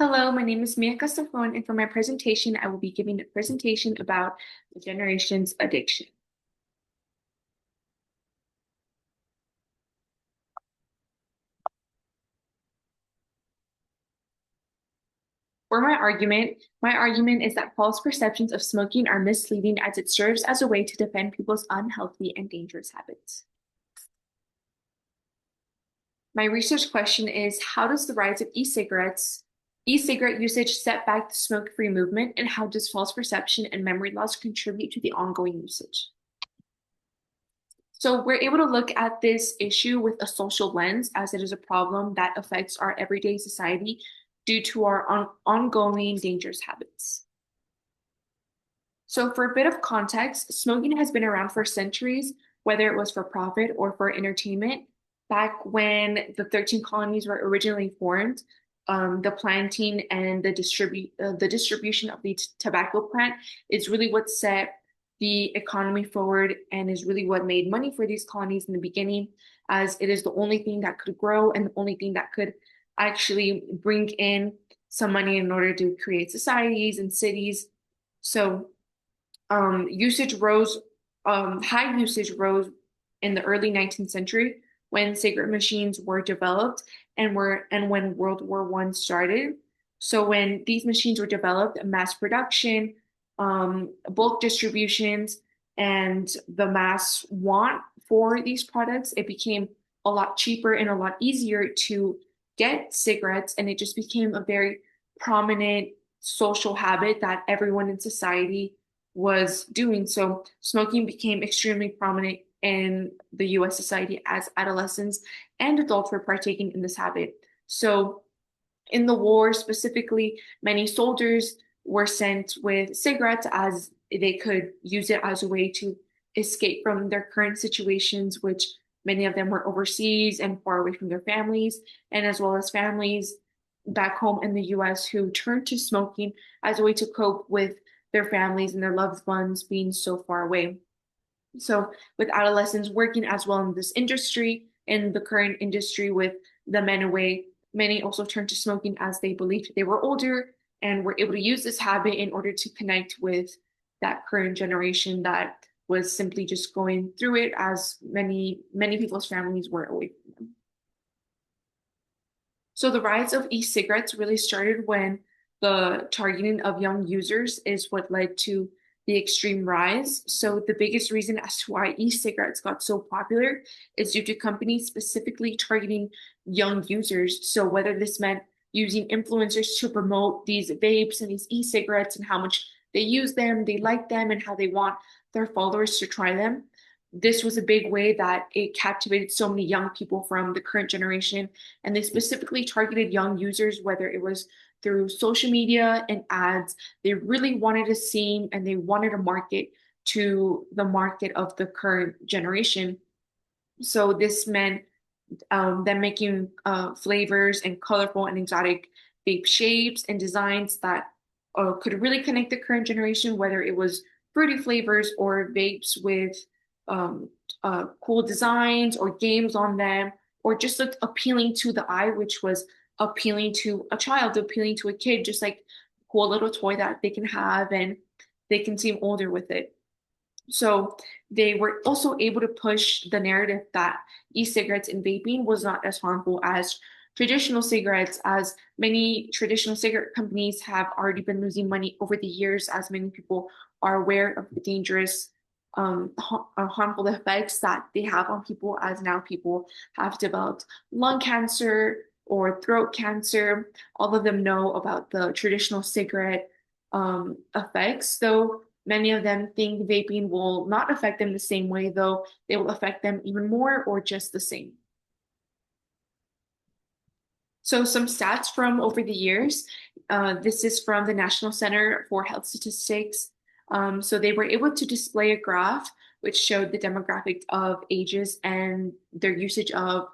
Hello, my name is Mia Castrejon, and for my presentation, I will be giving a presentation about the generation's addiction. For my argument is that false perceptions of smoking are misleading as it serves as a way to defend people's unhealthy and dangerous habits. My research question is, how does the rise of e-cigarette usage set back the smoke-free movement, and how does false perception and memory loss contribute to the ongoing usage? So we're able to look at this issue with a social lens as it is a problem that affects our everyday society due to our ongoing dangerous habits. So for a bit of context, smoking has been around for centuries, whether it was for profit or for entertainment. Back when the 13 colonies were originally formed, the planting and the distribution of the tobacco plant is really what set the economy forward and is really what made money for these colonies in the beginning, as it is the only thing that could grow and the only thing that could actually bring in some money in order to create societies and cities. So usage rose, high usage rose in the early 19th century when cigarette machines were developed and when World War One started. So when these machines were developed, mass production, bulk distributions, and the mass want for these products, it became a lot cheaper and a lot easier to get cigarettes, and it just became a very prominent social habit that everyone in society was doing. So smoking became extremely prominent in the US society as adolescents and adults were partaking in this habit. So in the war specifically, many soldiers were sent with cigarettes as they could use it as a way to escape from their current situations, which many of them were overseas and far away from their families, and as well as families back home in the US who turned to smoking as a way to cope with their families and their loved ones being so far away. So, with adolescents working as well in this industry, in the current industry with the men away, many also turned to smoking as they believed they were older and were able to use this habit in order to connect with that current generation that was simply just going through it as many people's families were away from them. So the rise of e-cigarettes really started when the targeting of young users is what led to the extreme rise. So the biggest reason as to why e-cigarettes got so popular is due to companies specifically targeting young users. So whether this meant using influencers to promote these vapes and these e-cigarettes and how much they use them, they like them, and how they want their followers to try them. This was a big way that it captivated so many young people from the current generation, and they specifically targeted young users, whether it was through social media and ads. They really wanted to seem and they wanted to market to the market of the current generation. So this meant them making flavors and colorful and exotic vape shapes and designs that could really connect the current generation, whether it was fruity flavors or vapes with um, cool designs or games on them, or just looked appealing to the eye, which was appealing to a child, appealing to a kid, just like a cool little toy that they can have and they can seem older with it. So they were also able to push the narrative that e-cigarettes and vaping was not as harmful as traditional cigarettes, as many traditional cigarette companies have already been losing money over the years, as many people are aware of the dangerous, harmful effects that they have on people, as now people have developed lung cancer or throat cancer. All of them know about the traditional cigarette effects, though many of them think vaping will not affect them the same way, though they will affect them even more or just the same. So some stats from over the years. This is from the National Center for Health Statistics. So they were able to display a graph which showed the demographic of ages and their usage of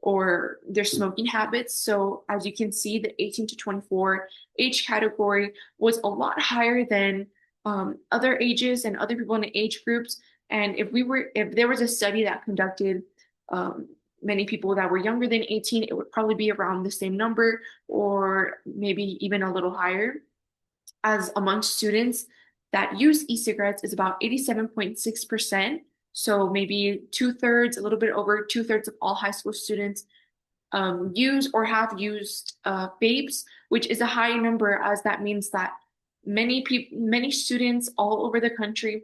or their smoking habits. So as you can see, the 18 to 24 age category was a lot higher than other ages and other people in the age groups. And if there was a study that conducted um, many people that were younger than 18, it would probably be around the same number or maybe even a little higher. As amongst students that use e-cigarettes is about 87.6%. So maybe two-thirds, a little bit over two-thirds of all high school students use or have used vapes, which is a high number, as that means that many students all over the country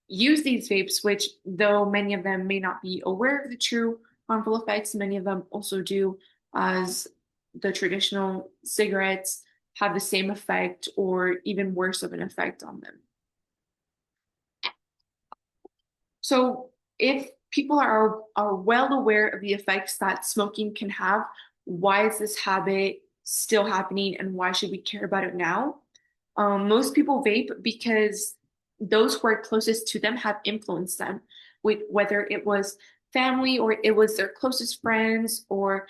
use these vapes, which though many of them may not be aware of the true harmful effects, many of them also do, as the traditional cigarettes have the same effect or even worse of an effect on them. So if people are well aware of the effects that smoking can have, why is this habit still happening and why should we care about it now? Most people vape because those who are closest to them have influenced them, with whether it was family or it was their closest friends or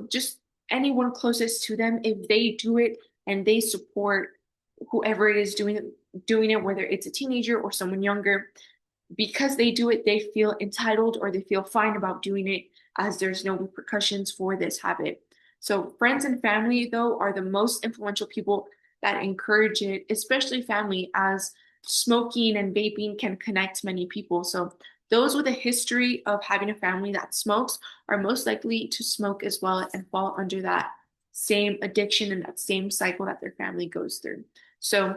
just anyone closest to them. If they do it and they support whoever it is doing it, whether it's a teenager or someone younger, because they do it, they feel entitled or they feel fine about doing it as there's no repercussions for this habit. So friends and family, though, are the most influential people that encourage it, especially family, as smoking and vaping can connect many people. So those with a history of having a family that smokes are most likely to smoke as well and fall under that same addiction and that same cycle that their family goes through. So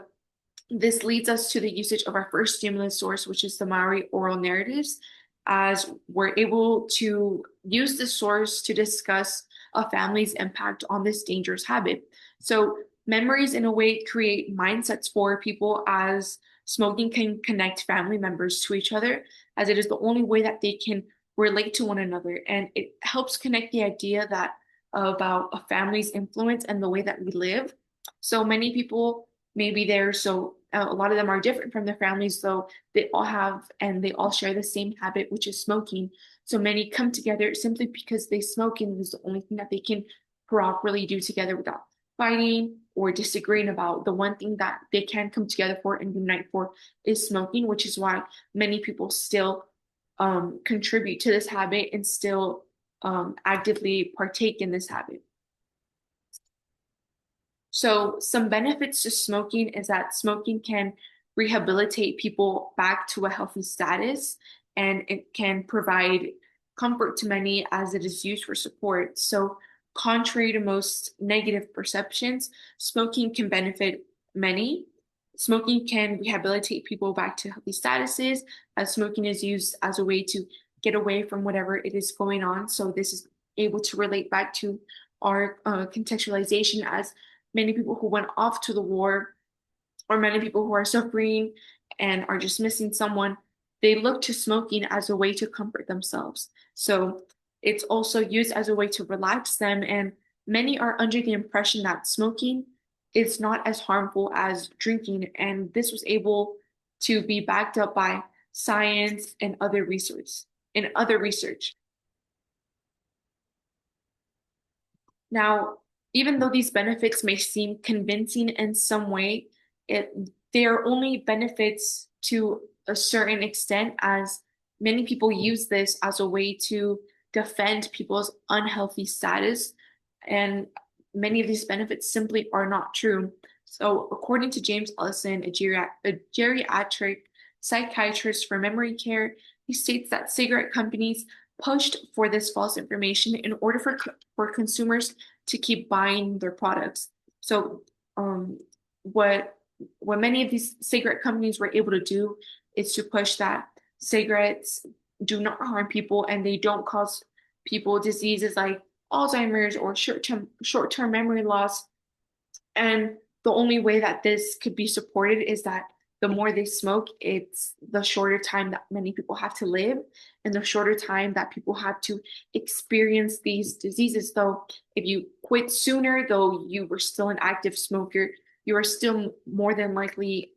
this leads us to the usage of our first stimulus source, which is the Maori oral narratives, as we're able to use this source to discuss a family's impact on this dangerous habit. So, memories, in a way, create mindsets for people, as smoking can connect family members to each other, as it is the only way that they can relate to one another. And it helps connect the idea that about a family's influence and the way that we live. So many people may be there. So a lot of them are different from their families, though they all have and they all share the same habit, which is smoking. So many come together simply because they smoke, and it is the only thing that they can properly do together without fighting or disagreeing about. The one thing that they can come together for and unite for is smoking, which is why many people still contribute to this habit and still actively partake in this habit. So, some benefits to smoking is that smoking can rehabilitate people back to a healthy status, and it can provide comfort to many as it is used for support. So, contrary to most negative perceptions, smoking can benefit many. Smoking can rehabilitate people back to healthy statuses, as smoking is used as a way to get away from whatever it is going on. So, this is able to relate back to our contextualization, as many people who went off to the war, or many people who are suffering and are just missing someone, they look to smoking as a way to comfort themselves. So it's also used as a way to relax them. And many are under the impression that smoking is not as harmful as drinking. And this was able to be backed up by science and other research. Now, even though these benefits may seem convincing in some way, it they are only benefits to a certain extent, as many people use this as a way to defend people's unhealthy status, and many of these benefits simply are not true. So, according to James Ellison, a geriatric psychiatrist for memory care, he states that cigarette companies pushed for this false information in order for consumers to keep buying their products. So, what many of these cigarette companies were able to do is to push that cigarettes do not harm people and they don't cause people diseases like Alzheimer's or short-term memory loss. And the only way that this could be supported is that the more they smoke, it's the shorter time that many people have to live and the shorter time that people have to experience these diseases. Though, if you quit sooner, though you were still an active smoker, you are still more than likely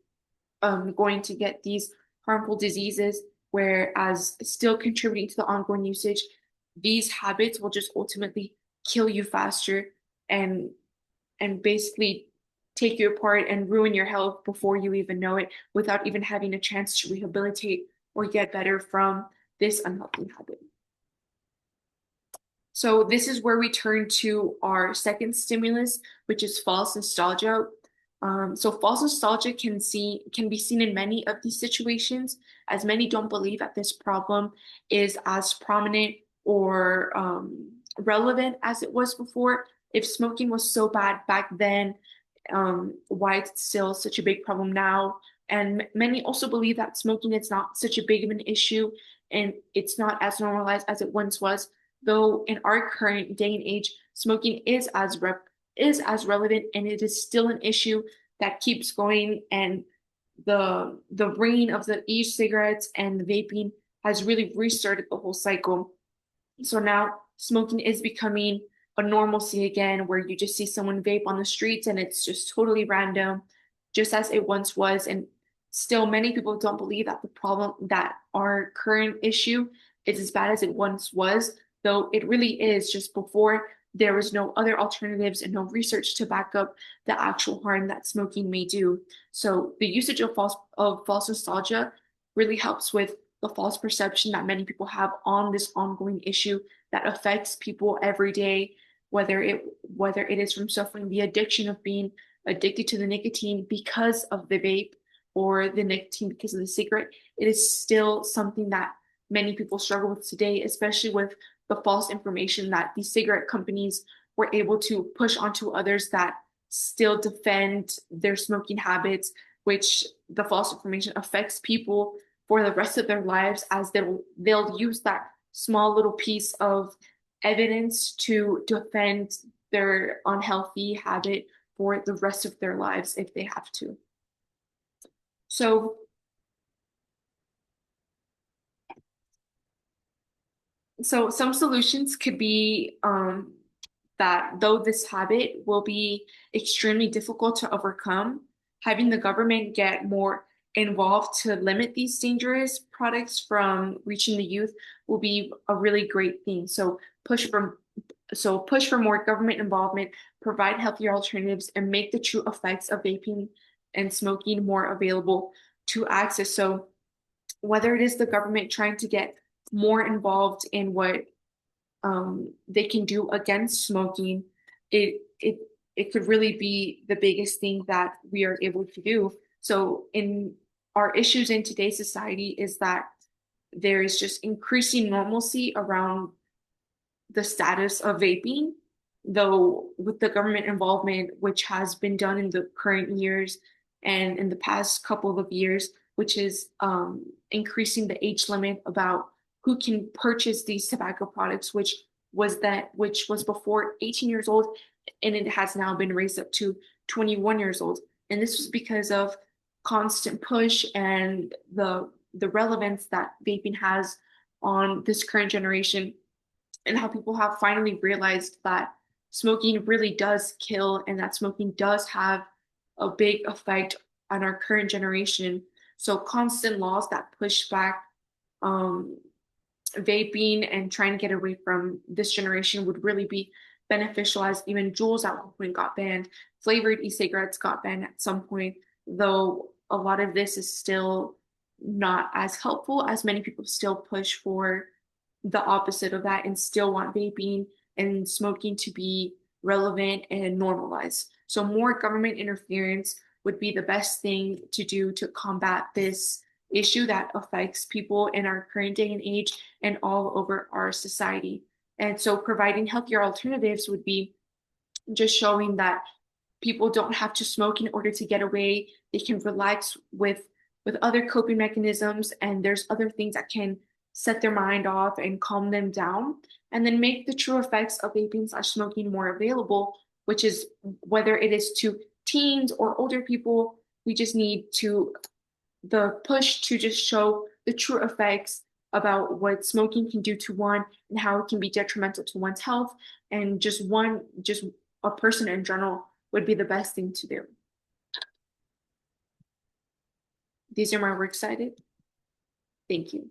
going to get these harmful diseases, whereas still contributing to the ongoing usage, these habits will just ultimately kill you faster and basically take you apart and ruin your health before you even know it, without even having a chance to rehabilitate or get better from this unhealthy habit. So this is where we turn to our second stimulus, which is false nostalgia. So false nostalgia can be seen in many of these situations, as many don't believe that this problem is as prominent or relevant as it was before. If smoking was so bad back then, why it's still such a big problem now? And many also believe that smoking is not such a big of an issue and it's not as normalized as it once was. Though in our current day and age, smoking is as relevant and it is still an issue that keeps going. And the reign of the e-cigarettes and the vaping has really restarted the whole cycle. So now smoking is becoming a normalcy again, where you just see someone vape on the streets and it's just totally random, just as it once was. And still, many people don't believe that the problem, that our current issue is as bad as it once was, though it really is. Just before, there was no other alternatives and no research to back up the actual harm that smoking may do. So the usage of false nostalgia really helps with the false perception that many people have on this ongoing issue that affects people every day, whether it is from suffering the addiction of being addicted to the nicotine because of the vape or the nicotine because of the cigarette. It is still something that many people struggle with today, especially with the false information that these cigarette companies were able to push onto others that still defend their smoking habits, which the false information affects people for the rest of their lives, as they'll use that small little piece of evidence to defend their unhealthy habit for the rest of their lives if they have to. So some solutions could be that though this habit will be extremely difficult to overcome, having the government get more involved to limit these dangerous products from reaching the youth will be a really great thing. Push for more government involvement, provide healthier alternatives, and make the true effects of vaping and smoking more available to access. So whether it is the government trying to get more involved in what they can do against smoking, it could really be the biggest thing that we are able to do. So in our issues in today's society is that there is just increasing normalcy around the status of vaping, though with the government involvement, which has been done in the current years and in the past couple of years, which is increasing the age limit about who can purchase these tobacco products, which was before 18 years old, and it has now been raised up to 21 years old. And this was because of constant push and the relevance that vaping has on this current generation, and how people have finally realized that smoking really does kill and that smoking does have a big effect on our current generation. So constant laws that push back um, vaping and trying to get away from this generation would really be beneficial, as even Juuls at one point got banned. Flavored e-cigarettes got banned at some point, though a lot of this is still not as helpful, as many people still push for the opposite of that and still want vaping and smoking to be relevant and normalized. So more government interference would be the best thing to do to combat this issue that affects people in our current day and age and all over our society. And so providing healthier alternatives would be just showing that people don't have to smoke in order to get away. They can relax with other coping mechanisms, and there's other things that can set their mind off and calm them down, and then make the true effects of vaping slash smoking more available, which is whether it is to teens or older people. We just need to the push to just show the true effects about what smoking can do to one and how it can be detrimental to one's health, and just a person in general would be the best thing to do. These are my works cited. Thank you.